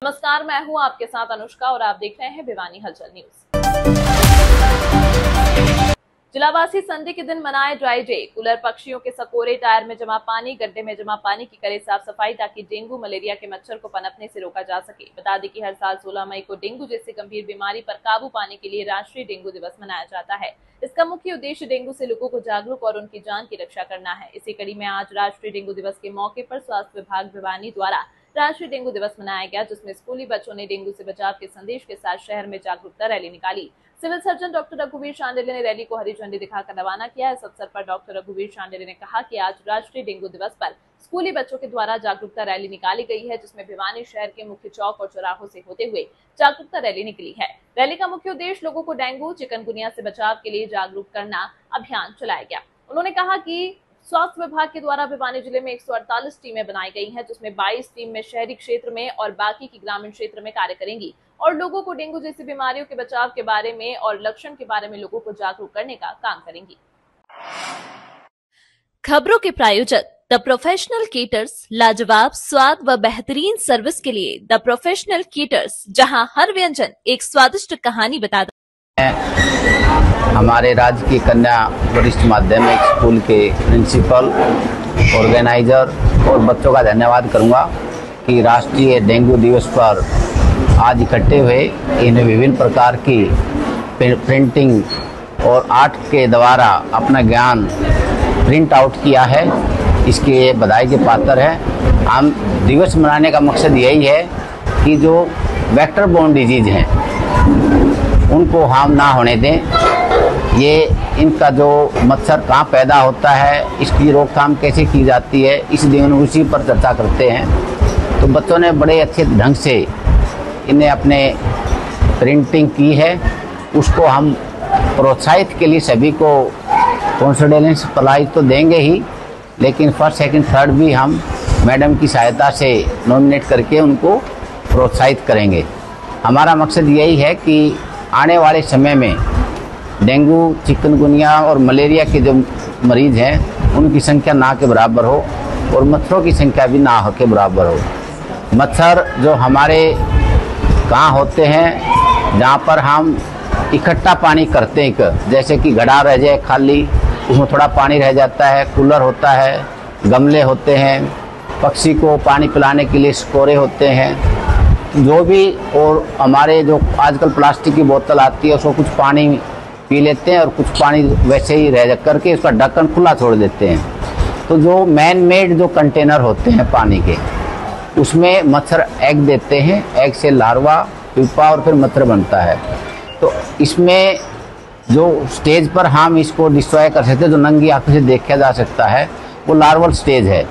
नमस्कार, मैं हूं आपके साथ अनुष्का और आप देख रहे हैं भिवानी हलचल न्यूज। जिलावासी संडे के दिन मनाए ड्राई डे। कूलर, पक्षियों के सकोरे, टायर में जमा पानी, गड्ढे में जमा पानी की करे साफ सफाई ताकि डेंगू मलेरिया के मच्छर को पनपने से रोका जा सके। बता दें कि हर साल 16 मई को डेंगू जैसी गंभीर बीमारी पर काबू पाने के लिए राष्ट्रीय डेंगू दिवस मनाया जाता है। इसका मुख्य उद्देश्य डेंगू से लोगों को जागरूक और उनकी जान की रक्षा करना है। इसी कड़ी में आज राष्ट्रीय डेंगू दिवस के मौके पर स्वास्थ्य विभाग भिवानी द्वारा राष्ट्रीय डेंगू दिवस मनाया गया, जिसमें स्कूली बच्चों ने डेंगू से बचाव के संदेश के साथ शहर में जागरूकता रैली निकाली। सिविल सर्जन डॉक्टर रघुवीर शांडिल्य ने रैली को हरी झंडी दिखाकर रवाना किया। इस अवसर पर डॉक्टर रघुवीर शांडिल्य ने कहा कि आज राष्ट्रीय डेंगू दिवस पर स्कूली बच्चों के द्वारा जागरूकता रैली निकाली गई है, जिसमें भिवानी शहर के मुख्य चौक और चौराहों से होते हुए जागरूकता रैली निकली है। रैली का मुख्य उद्देश्य लोगों को डेंगू, चिकनगुनिया से बचाव के लिए जागरूक करना अभियान चलाया गया। उन्होंने कहा कि स्वास्थ्य विभाग के द्वारा भिवानी जिले में 148 टीमें बनाई गई हैं, जिसमें 22 टीम में शहरी क्षेत्र में और बाकी की ग्रामीण क्षेत्र में कार्य करेंगी और लोगों को डेंगू जैसी बीमारियों के बचाव के बारे में और लक्षण के बारे में लोगों को जागरूक करने का काम करेंगी। खबरों के प्रायोजक द प्रोफेशनल केटर्स, लाजवाब स्वाद व बेहतरीन सर्विस के लिए द प्रोफेशनल केटर्स, जहां हर व्यंजन एक स्वादिष्ट कहानी बताता है। हमारे राज्य की कन्या वरिष्ठ माध्यमिक स्कूल के प्रिंसिपल, ऑर्गेनाइजर और बच्चों का धन्यवाद करूंगा कि राष्ट्रीय डेंगू दिवस पर आज इकट्ठे हुए इन्हें विभिन्न प्रकार की प्रिंटिंग और आर्ट के द्वारा अपना ज्ञान प्रिंट आउट किया है। इसके बधाई के पात्र है। हम दिवस मनाने का मकसद यही है कि जो वेक्टर बोर्न डिजीज हैं उनको हार्म ना होने दें। ये इनका जो मच्छर कहाँ पैदा होता है, इसकी रोकथाम कैसे की जाती है, इस दिन उसी पर चर्चा करते हैं। तो बच्चों ने बड़े अच्छे ढंग से इन्हें अपने प्रिंटिंग की है। उसको हम प्रोत्साहित के लिए सभी को कॉन्फिडेंस प्राइज तो देंगे ही, लेकिन फर्स्ट, सेकंड, थर्ड भी हम मैडम की सहायता से नॉमिनेट करके उनको प्रोत्साहित करेंगे। हमारा मकसद यही है कि आने वाले समय में डेंगू, चिकनगुनिया और मलेरिया के जो मरीज हैं उनकी संख्या ना के बराबर हो और मच्छरों की संख्या भी ना हो के बराबर हो। मच्छर जो हमारे कहाँ होते हैं, जहाँ पर हम इकट्ठा पानी करते हैं, जैसे कि घड़ा रह जाए खाली, उसमें थोड़ा पानी रह जाता है, कूलर होता है, गमले होते हैं, पक्षी को पानी पिलाने के लिए स्कोरे होते हैं, जो भी, और हमारे जो आजकल प्लास्टिक की बोतल आती है उसको कुछ पानी पी लेते हैं और कुछ पानी वैसे ही रह करके उसका ढक्कन खुला छोड़ देते हैं। तो जो मैन मेड जो कंटेनर होते हैं पानी के, उसमें मच्छर एग देते हैं, एग से लार्वा, प्यूपा और फिर मच्छर बनता है। तो इसमें जो स्टेज पर हम इसको डिस्ट्रॉय कर सकते हैं, जो नंगी आंखों से देखा जा सकता है, वो लार्वल स्टेज है।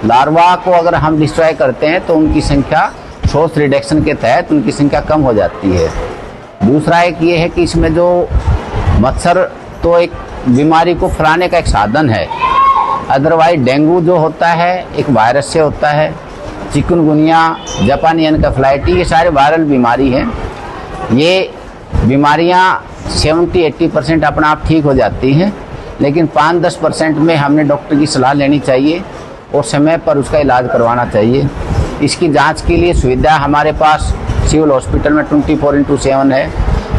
लार्वा को अगर हम डिस्ट्रॉय करते हैं तो उनकी संख्या सोर्स रिडक्शन के तहत उनकी संख्या कम हो जाती है। दूसरा एक ये है कि इसमें जो मच्छर तो एक बीमारी को फैलाने का एक साधन है, अदरवाइज डेंगू जो होता है एक वायरस से होता है, चिकनगुनिया, जापानी एनकेफेलाइटिस, ये सारे वायरल बीमारी हैं। ये बीमारियां 70-80% अपना आप ठीक हो जाती हैं, लेकिन 5-10% में हमने डॉक्टर की सलाह लेनी चाहिए और समय पर उसका इलाज करवाना चाहिए। इसकी जांच के लिए सुविधा हमारे पास सिविल हॉस्पिटल में 24/7 है,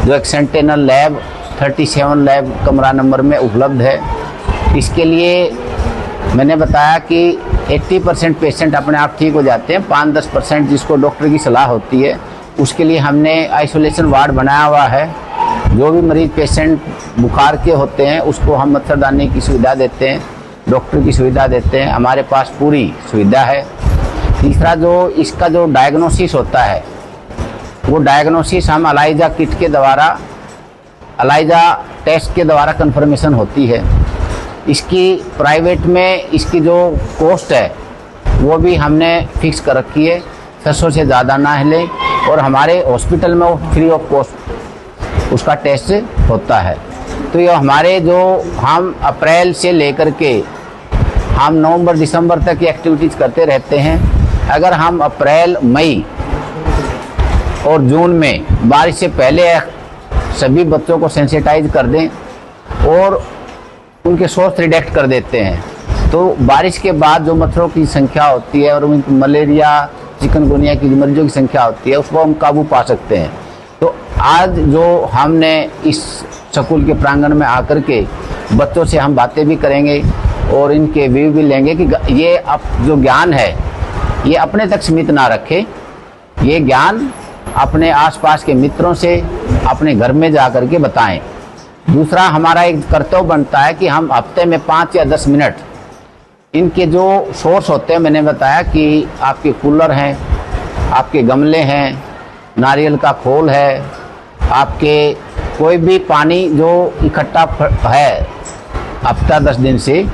जो एक सेंटिनल लैब 37 लैब कमरा नंबर में उपलब्ध है। इसके लिए मैंने बताया कि 80% पेशेंट अपने आप ठीक हो जाते हैं, 5-10% जिसको डॉक्टर की सलाह होती है उसके लिए हमने आइसोलेशन वार्ड बनाया हुआ है। जो भी मरीज पेशेंट बुखार के होते हैं उसको हम मच्छरदानी की सुविधा देते हैं, डॉक्टर की सुविधा देते हैं, हमारे पास पूरी सुविधा है। तीसरा जो इसका जो डायग्नोसिस होता है वो डायग्नोसिस हम अलाइजा किट के द्वारा, अलाइजा टेस्ट के द्वारा कंफर्मेशन होती है। इसकी प्राइवेट में इसकी जो कॉस्ट है वो भी हमने फिक्स कर रखी है, 600 से ज़्यादा ना ले, और हमारे हॉस्पिटल में वो फ्री ऑफ कॉस्ट उसका टेस्ट होता है। तो ये हमारे जो हम अप्रैल से लेकर के हम नवंबर दिसंबर तक की एक्टिविटीज़ करते रहते हैं। अगर हम अप्रैल, मई और जून में बारिश से पहले सभी बच्चों को सेंसिटाइज कर दें और उनके सोर्स रिडक्ट कर देते हैं, तो बारिश के बाद जो मच्छरों की संख्या होती है और उनको मलेरिया, चिकनगुनिया की मरीजों की संख्या होती है उसको हम काबू पा सकते हैं। तो आज जो हमने इस स्कूल के प्रांगण में आकर के बच्चों से हम बातें भी करेंगे और इनके व्यू भी लेंगे कि ये अब जो ज्ञान है ये अपने तक सीमित ना रखे, ये ज्ञान अपने आसपास के मित्रों से अपने घर में जा कर के बताएं। दूसरा हमारा एक कर्तव्य बनता है कि हम हफ्ते में 5 या 10 मिनट इनके जो सोर्स होते हैं, मैंने बताया कि आपके कूलर हैं, आपके गमले हैं, नारियल का खोल है, आपके कोई भी पानी जो इकट्ठा है हफ्ता 10 दिन से,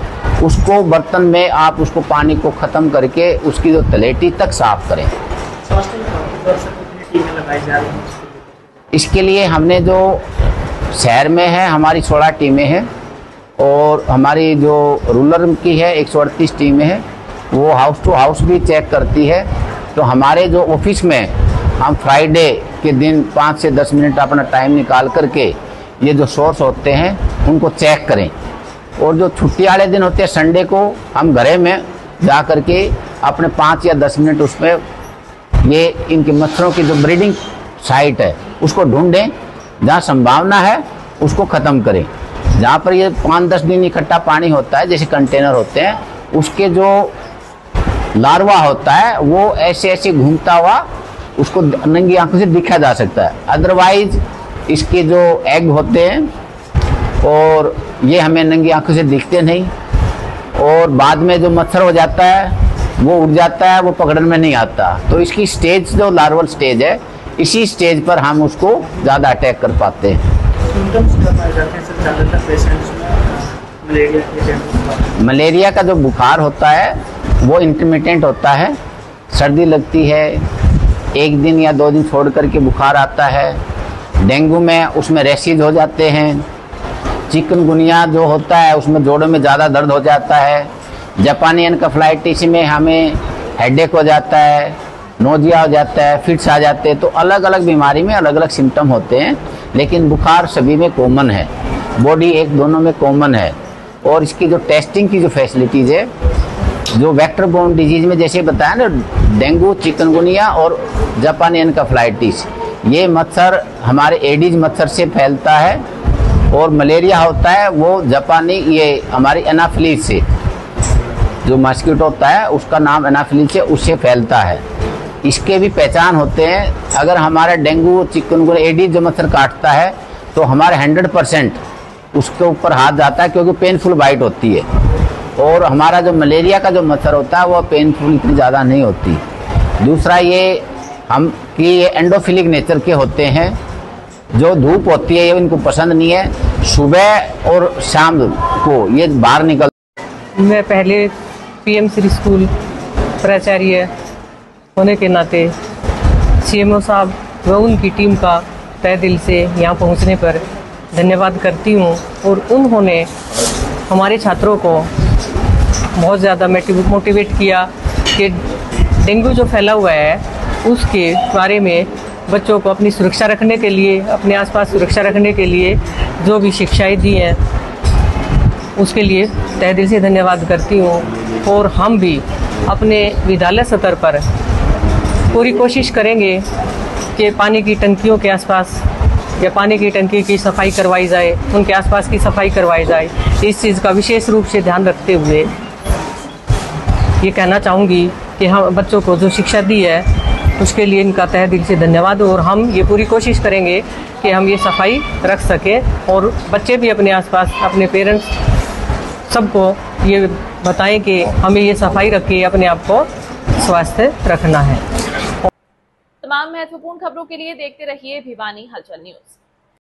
उसको बर्तन में आप उसको पानी को ख़त्म करके उसकी जो तलेटी तक साफ करें। इसके लिए हमने जो शहर में है हमारी 16 टीमें हैं और हमारी जो रूरल की है 138 टीमें हैं, वो हाउस टू हाउस भी चेक करती है। तो हमारे जो ऑफिस में हम फ्राइडे के दिन 5 से 10 मिनट अपना टाइम निकाल करके ये जो सोर्स होते हैं उनको चेक करें। और जो छुट्टी वाले दिन होते हैं संडे को, हम घरे में जा करके अपने 5 या 10 मिनट उसमें ये इनके मच्छरों की जो ब्रीडिंग साइट है उसको ढूंढें, जहाँ संभावना है उसको ख़त्म करें। जहाँ पर ये 5-10 दिन इकट्ठा पानी होता है, जैसे कंटेनर होते हैं, उसके जो लार्वा होता है वो ऐसे ऐसे घूमता हुआ उसको नंगी आंखों से दिखा जा सकता है। अदरवाइज इसके जो एग होते हैं और ये हमें नंगी आंखों से दिखते नहीं, और बाद में जो मच्छर हो जाता है वो उड़ जाता है, वो पकड़ने में नहीं आता। तो इसकी स्टेज जो लार्वल स्टेज है, इसी स्टेज पर हम उसको ज़्यादा अटैक कर पाते हैं। मलेरिया का जो बुखार होता है वो इंटरमिटेंट होता है, सर्दी लगती है, 1 दिन या 2 दिन छोड़ करके बुखार आता है। डेंगू में उसमें रैशेज हो जाते हैं। चिकनगुनिया जो होता है उसमें जोड़ों में ज़्यादा दर्द हो जाता है। जापानी एनकेफेलाइटिस में हमें हेडेक हो जाता है, नोजिया हो जाता है, फिट्स आ जाते हैं। तो अलग अलग बीमारी में अलग अलग सिम्टम होते हैं, लेकिन बुखार सभी में कॉमन है, बॉडी एक दोनों में कॉमन है। और इसकी जो टेस्टिंग की जो फैसिलिटीज़ है, जो वेक्टर बोर्न डिजीज में जैसे बताया ना, डेंगू, चिकनगुनिया और जापानी एनकेफेलाइटिस, ये मच्छर हमारे एडिज मच्छर से फैलता है। और मलेरिया होता है वो जापानी, ये हमारी एनाफिलीज से, जो मस्कीटो होता है उसका नाम एनाफिलीज से, उससे फैलता है। इसके भी पहचान होते हैं। अगर हमारा डेंगू, चिकनगुनिया, एडिज जो मच्छर काटता है तो हमारे 100% उसके ऊपर हाथ जाता है, क्योंकि पेनफुल बाइट होती है। और हमारा जो मलेरिया का जो मच्छर होता है वो पेनफुल इतनी ज़्यादा नहीं होती। दूसरा ये हम कि ये एंडोफिलिक नेचर के होते हैं, जो धूप होती है ये इनको पसंद नहीं है। सुबह और शाम को ये बाहर निकल। मैं पहले PM श्री स्कूल प्राचार्य होने के नाते CMO साहब व उनकी टीम का तहे दिल से यहाँ पहुँचने पर धन्यवाद करती हूँ। और उन्होंने हमारे छात्रों को बहुत ज़्यादा मोटिवेट किया कि डेंगू जो फैला हुआ है उसके बारे में बच्चों को अपनी सुरक्षा रखने के लिए, अपने आसपास सुरक्षा रखने के लिए जो भी शिक्षाएं दी हैं उसके लिए तहे दिल से धन्यवाद करती हूँ। और हम भी अपने विद्यालय स्तर पर पूरी कोशिश करेंगे कि पानी की टंकियों के आसपास या पानी की टंकी की सफाई करवाई जाए, उनके आसपास की सफाई करवाई जाए। इस चीज़ का विशेष रूप से ध्यान रखते हुए ये कहना चाहूँगी कि हम बच्चों को जो शिक्षा दी है उसके लिए इनका तहे दिल से धन्यवाद। और हम ये पूरी कोशिश करेंगे कि हम ये सफाई रख सकें और बच्चे भी अपने आसपास, अपने पेरेंट्स सबको ये बताएं कि हमें ये सफाई रख के अपने आप को स्वस्थ रखना है। तमाम महत्वपूर्ण खबरों के लिए देखते रहिए भिवानी हलचल न्यूज।